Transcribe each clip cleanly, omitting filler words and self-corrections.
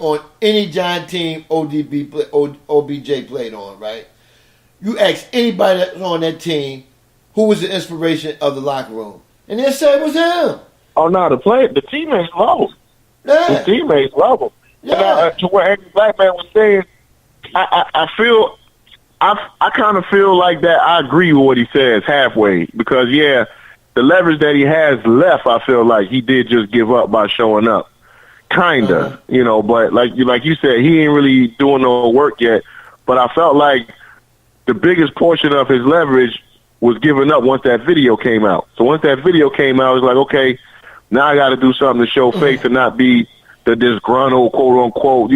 on any Giant team OBJ played on, right? You ask anybody that's on that team who was the inspiration of the locker room, and they say it was him. Oh no, the teammates love him. Yeah. The teammates love him. Yeah. And to what Andy Blackman was saying, I kind of feel like that. I agree with what he says halfway because the leverage that he has left, I feel like he did just give up by showing up, kinda, But like you said, he ain't really doing no work yet. But I felt like the biggest portion of his leverage was given up once that video came out. So once that video came out, it was like, okay, now I got to do something to show face and not be the disgruntled, quote unquote,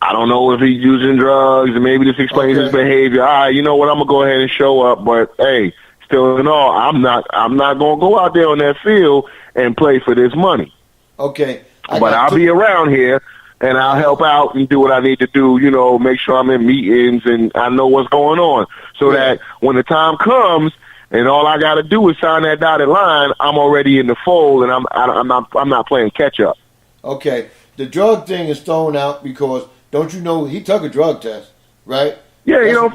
I don't know if he's using drugs and maybe this explains his behavior. All right, you know what? I'm going to go ahead and show up. But, hey, still in all, I'm not going to go out there on that field and play for this money. Okay. But I'll be around here. And I'll help out and do what I need to do, make sure I'm in meetings and I know what's going on so that when the time comes and all I got to do is sign that dotted line, I'm already in the fold and I'm not playing catch up. Okay. The drug thing is thrown out because don't you know he took a drug test, right? Yeah, he never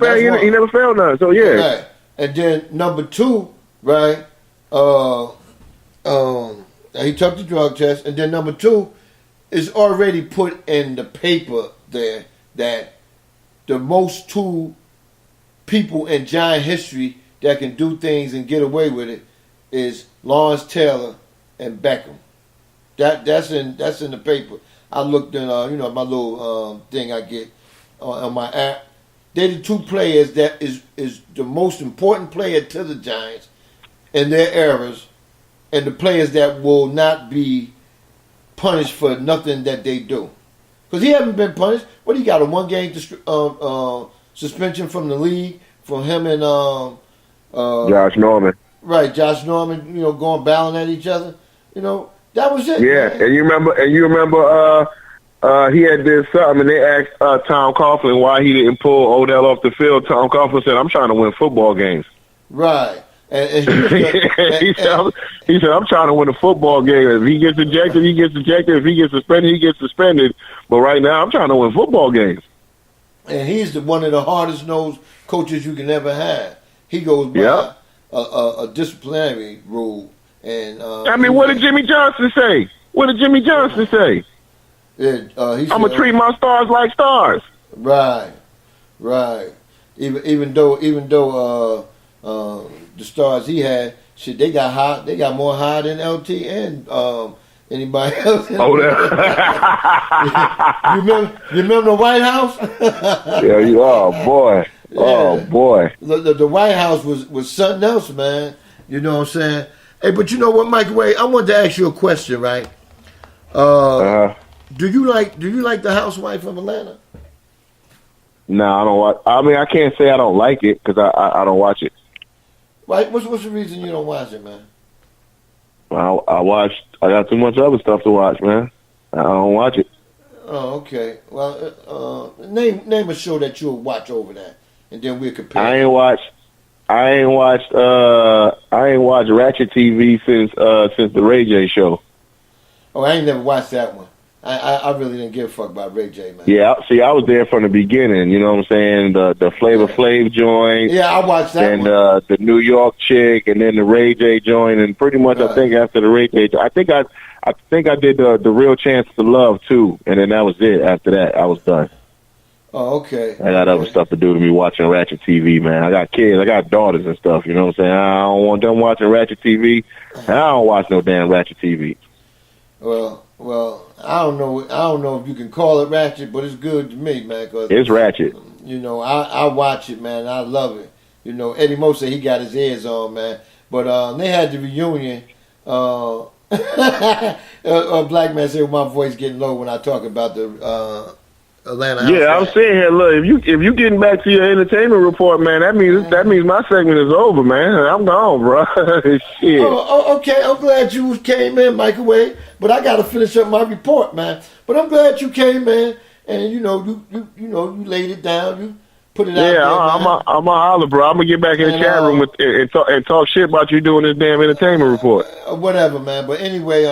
failed none. So yeah. Right. And then number two, right? He took the drug test, and then number two. It's already put in the paper there that the most two people in Giant history that can do things and get away with it is Lawrence Taylor and Beckham. That's in the paper. I looked in my little thing I get on my app. They're the two players that is the most important player to the Giants in their eras, and the players that will not be punished for nothing that they do, because he haven't been punished. What he got, a 1-game suspension from the league from him and Josh Norman. Right, Josh Norman. Going battling at each other. That was it. Yeah, man. and you remember he had did something, and they asked Tom Coughlin why he didn't pull Odell off the field. Tom Coughlin said, "I'm trying to win football games." Right. And he said, I'm trying to win a football game. If he gets ejected, he gets ejected. If he gets suspended, he gets suspended. But right now, I'm trying to win football games. And he's one of the hardest nosed coaches you can ever have. He goes by a disciplinary rule. And what did Jimmy Johnson say? What did Jimmy Johnson say? Yeah, I'm gonna treat my stars like stars. Right. Even though the stars he had, shit, they got hot. They got more high than LT and anybody else. Oh, you remember the White House? Oh boy. Yeah. Oh boy. The White House was something else, man. You know what I'm saying? Hey, but you know what, Mike Wade? I wanted to ask you a question, right? Do you like the Housewife of Atlanta? No, I don't watch. I mean, I can't say I don't like it because I don't watch it. Right? What's the reason you don't watch it, man? I got too much other stuff to watch, man. I don't watch it. Oh, okay. Well, name a show that you'll watch over that, and then we'll compare. I ain't watched Ratchet TV since the Ray J show. Oh, I ain't never watched that one. I really didn't give a fuck about Ray J, man. Yeah, see, I was there from the beginning. You know what I'm saying? The Flavor Flav joint. Yeah, I watched that and, one. And the New York chick, and then the Ray J joint, and pretty much I think after the Ray J, I think I did the Real Chance to Love too, and then that was it. After that, I was done. Oh, okay. I got other stuff to do to be watching Ratchet TV, man. I got kids, I got daughters and stuff. You know what I'm saying? I don't want them watching Ratchet TV. I don't watch no damn Ratchet TV. Well, I don't know if you can call it ratchet, but it's good to me, man. Cause, it's ratchet. I watch it, man. I love it. Eddie Mo said he got his ears on, man. But they had the reunion. A black man said my voice getting low when I talk about the Atlanta. Yeah, I'm saying here. Look, if you getting back to your entertainment report, man, that means my segment is over, man. I'm gone, bro. Shit. Oh, okay. I'm glad you came in, Microwave. But I got to finish up my report, man. But I'm glad you came in, and you laid it down. You put it out there. Yeah, I'm a holler, bro. I'm gonna get back in the chat room and talk shit about you doing this damn entertainment report. Whatever, man. But anyway,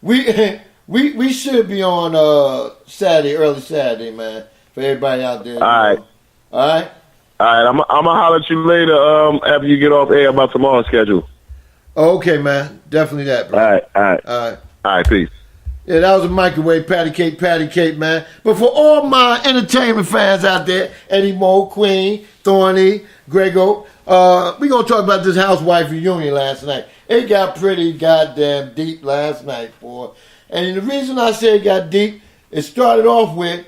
we should be on Saturday, early Saturday, man. For everybody out there. All right. All right. All right. I'm gonna holler at you later. After you get off air about tomorrow's schedule. Okay, man. Definitely that, bro. All right. All right. All right. All right. Peace. Yeah, that was a microwave patty cake, man. But for all my entertainment fans out there, Eddie Mo, Queen, Thorny, Grego, we gonna talk about this housewife reunion last night. It got pretty goddamn deep last night, boy. And the reason I say it got deep, it started off with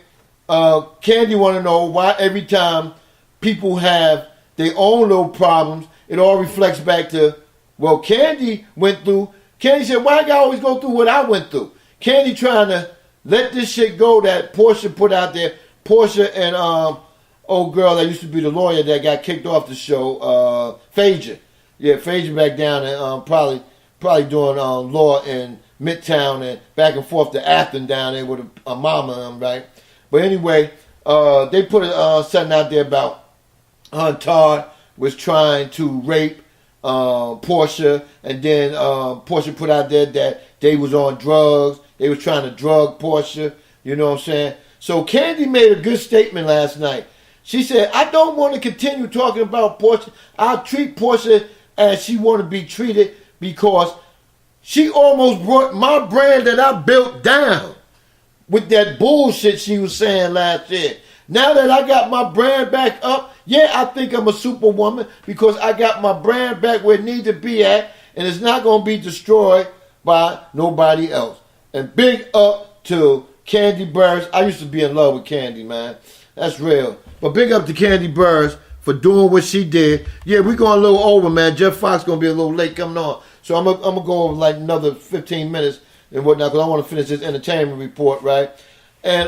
Candy want to know why every time people have their own little problems, it all reflects back to, well, Candy went through. Candy said, why I gotta always go through what I went through? Candy trying to let this shit go that Portia put out there. Portia and old girl that used to be the lawyer that got kicked off the show, Phaedra. Yeah, Phaedra back down and probably doing law in Midtown and back and forth to Athens down there with a mama and them, right? But anyway, they put something out there about Todd was trying to rape Portia, and then Portia put out there that they was on drugs. They was trying to drug Portia. You know what I'm saying? So Candy made a good statement last night. She said, I don't want to continue talking about Portia. I'll treat Portia as she want to be treated because she almost brought my brand that I built down with that bullshit she was saying last year. Now that I got my brand back up, yeah, I think I'm a superwoman because I got my brand back where it needs to be at, and it's not going to be destroyed by nobody else. And big up to Candy Burrs. I used to be in love with Candy, man. That's real. But big up to Candy Burrs for doing what she did. Yeah, we're going a little over, man. Jeff Fox going to be a little late coming on. So I'm going to go over like another 15 minutes and whatnot because I want to finish this entertainment report, right? And,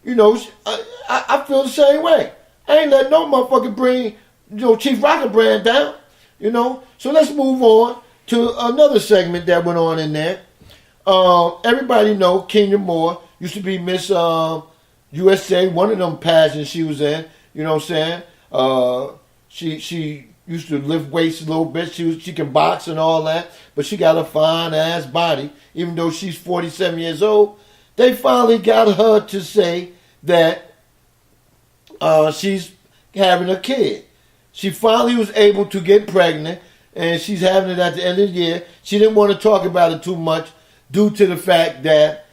you know, I feel the same way. I ain't letting no motherfucker bring, Chief Rocka brand down, So let's move on to another segment that went on in there. Everybody know Kenya Moore used to be Miss USA, one of them pageants she was in. You know what I'm saying? She used to lift weights a little bit. She can box and all that, but she got a fine ass body. Even though she's 47 years old, they finally got her to say that she's having a kid. She finally was able to get pregnant, and she's having it at the end of the year. She didn't want to talk about it too much due to the fact that,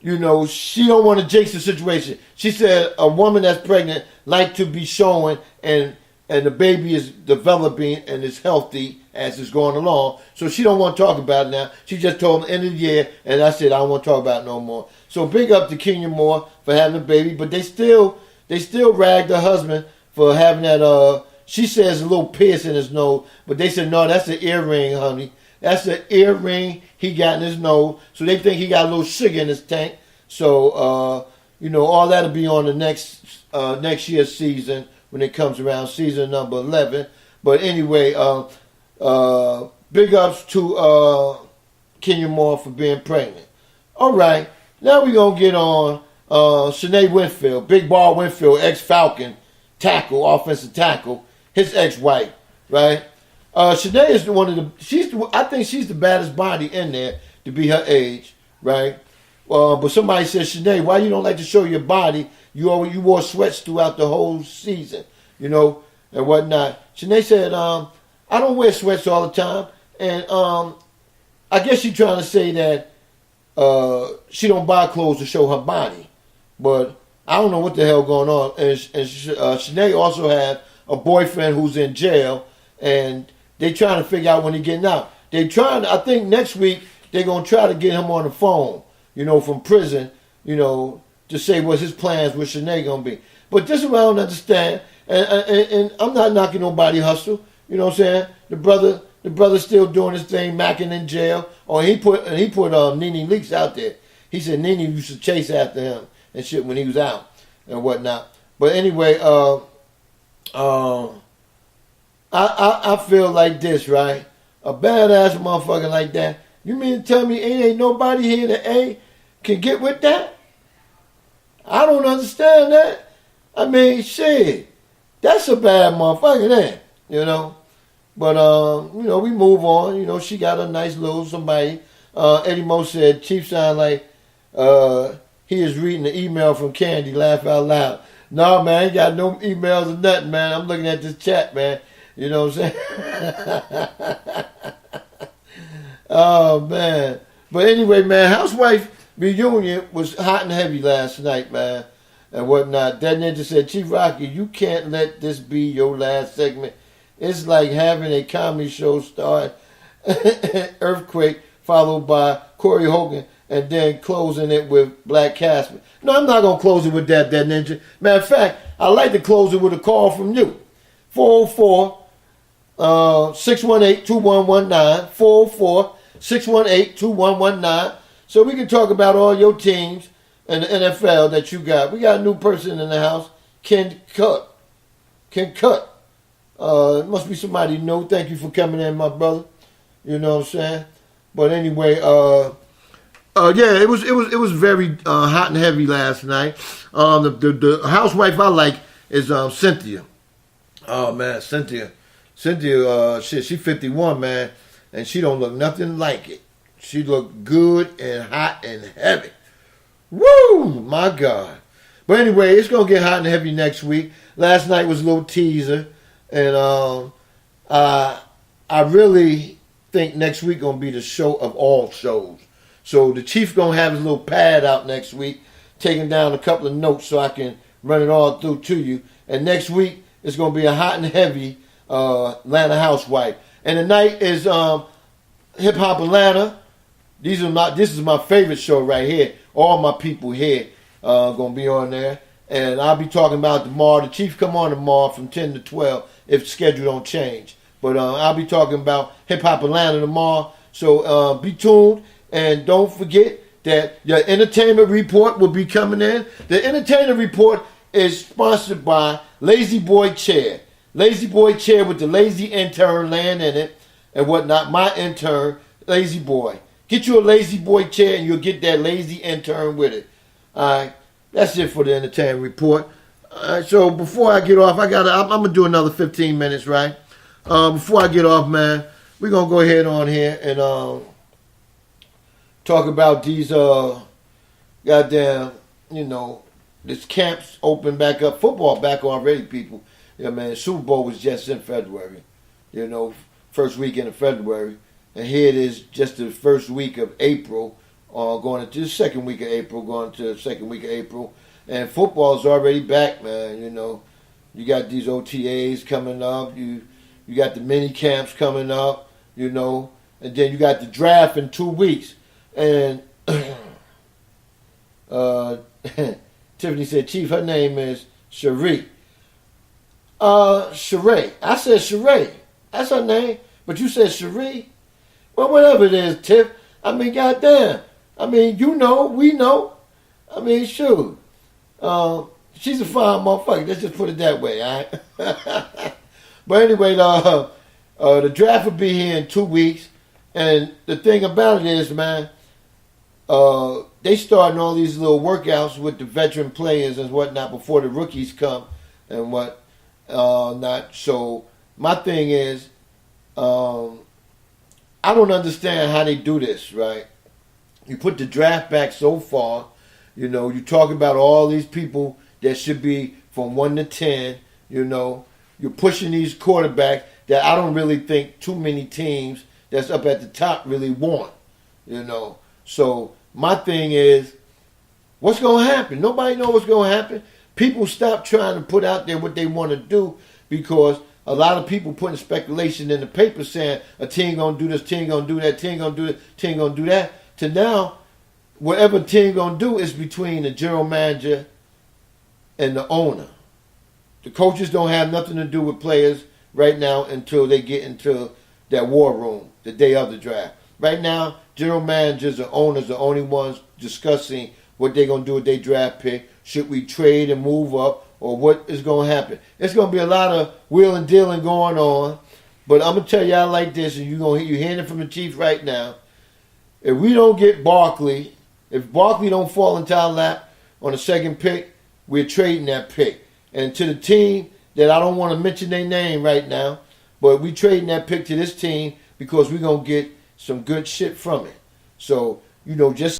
she don't want to jinx the situation. She said a woman that's pregnant like to be showing and the baby is developing and is healthy as it's going along. So she don't want to talk about it now. She just told me end of the year, and I said I don't want to talk about it no more. So big up to Kenya Moore for having a baby, but they still ragged her husband for having that, she says a little pierce in his nose, but they said, no, that's an earring, honey. That's the earring he got in his nose. So they think he got a little sugar in his tank. So, all that'll be on the next year's season when it comes around, season number 11. But anyway, big ups to Kenya Moore for being pregnant. All right, now we're going to get on Shanae Winfield, Big Ball Winfield, ex-Falcon, offensive tackle, his ex-wife, right? Shanae is I think she's the baddest body in there to be her age, right? But somebody said, Shanae, why you don't like to show your body? You wore sweats throughout the whole season, and whatnot. Shanae said, I don't wear sweats all the time. And I guess she's trying to say that she don't buy clothes to show her body. But I don't know what the hell going on. And Shanae also had a boyfriend who's in jail, and they trying to figure out when he's getting out. I think next week they're going to try to get him on the phone, from prison, to say what his plans with Shanae going to be. But this is what I don't understand, and I'm not knocking nobody hustle, you know what I'm saying? The brother's still doing his thing, macking in jail. He put Nene Leakes out there. He said Nene used to chase after him and shit when he was out and whatnot. But anyway, I feel like this, right? A badass motherfucker like that. You mean to tell me ain't nobody here that can get with that? I don't understand that. I mean, shit, that's a bad motherfucker there, But we move on. She got a nice little somebody Eddie Mo said, Chief sound like he is reading the email from Candy. Laugh out loud. No, man, I ain't got no emails or nothing, man. I'm looking at this chat, man. You know what I'm saying? Oh, man. But anyway, man, Housewife reunion was hot and heavy last night, man, and whatnot. That ninja said, Chief Rocky, you can't let this be your last segment. It's like having a comedy show start Earthquake, followed by Corey Hogan, and then closing it with Black Casper. No, I'm not going to close it with that ninja. Matter of fact, I like to close it with a call from you. 404-618-2119. 404-618-2119. So we can talk about all your teams in the NFL that you got. We got a new person in the house, Ken Cut. Ken Cut. It must be somebody new. Thank you for coming in, my brother. You know what I'm saying? But anyway, yeah, it was very hot and heavy last night. The housewife I like is Cynthia. Oh man, Cynthia, shit, she 51, man, and she don't look nothing like it. She look good and hot and heavy. Woo, my God. But anyway, it's gonna get hot and heavy next week. Last night was a little teaser, and I really think next week gonna be the show of all shows. So the Chief gonna have his little pad out next week, taking down a couple of notes so I can run it all through to you. And next week it's gonna be a hot and heavy Atlanta housewife. And tonight is Hip Hop Atlanta. This is my favorite show right here. All my people here gonna be on there, and I'll be talking about tomorrow. The Chief come on tomorrow from 10 to 12 if the schedule don't change. But I'll be talking about Hip Hop Atlanta tomorrow. So be tuned, and don't forget that your entertainment report will be coming in. The entertainment report is sponsored by Lazy Boy Chair. Lazy Boy Chair with the lazy intern laying in it and whatnot. My intern, Lazy Boy. Get you a Lazy Boy chair and you'll get that lazy intern with it. Alright, that's it for the entertainment report. Alright, so before I get off, I'm gonna do another 15 minutes, right? Before I get off, man, we're gonna go ahead on here and talk about these goddamn, this camps open back up, football back already, people. Yeah, man, Super Bowl was just in February. First weekend of February. And here it is, just the first week of April, going into the second week of April, going to the second week of April. And football's already back, man. You got these OTAs coming up. You got the mini camps coming up, and then you got the draft in 2 weeks. And Tiffany said, Chief, her name is Cherie. Sheree. I said Sheree. That's her name. But you said Cherie. Well, whatever it is, Tiff. I mean, goddamn. I mean, we know. I mean, shoot. She's a fine motherfucker. Let's just put it that way, all right? But anyway, the draft will be here in 2 weeks. And the thing about it is, man, they starting all these little workouts with the veteran players and whatnot before the rookies come and not. So my thing is, I don't understand how they do this, right? You put the draft back so far, you talk about all these people that should be from 1 to 10, you're pushing these quarterbacks that I don't really think too many teams that's up at the top really want, So my thing is, what's going to happen? Nobody knows what's going to happen. People stop trying to put out there what they want to do because a lot of people putting speculation in the paper saying a team going to do this, team going to do that, team going to do this, team going to do that. To now, whatever team going to do is between the general manager and the owner. The coaches don't have nothing to do with players right now until they get into that war room the day of the draft. Right now, general managers and owners are the only ones discussing what they're going to do with their draft pick. Should we trade and move up? Or what is going to happen? It's going to be a lot of wheeling and dealing going on. But I'm going to tell y'all like this, and you're hearing it from the Chief right now. If we don't get Barkley, if Barkley don't fall into our lap on the second pick, we're trading that pick. And to the team that I don't want to mention their name right now, but we trading that pick to this team because we're going to get some good shit from it. So, you know, just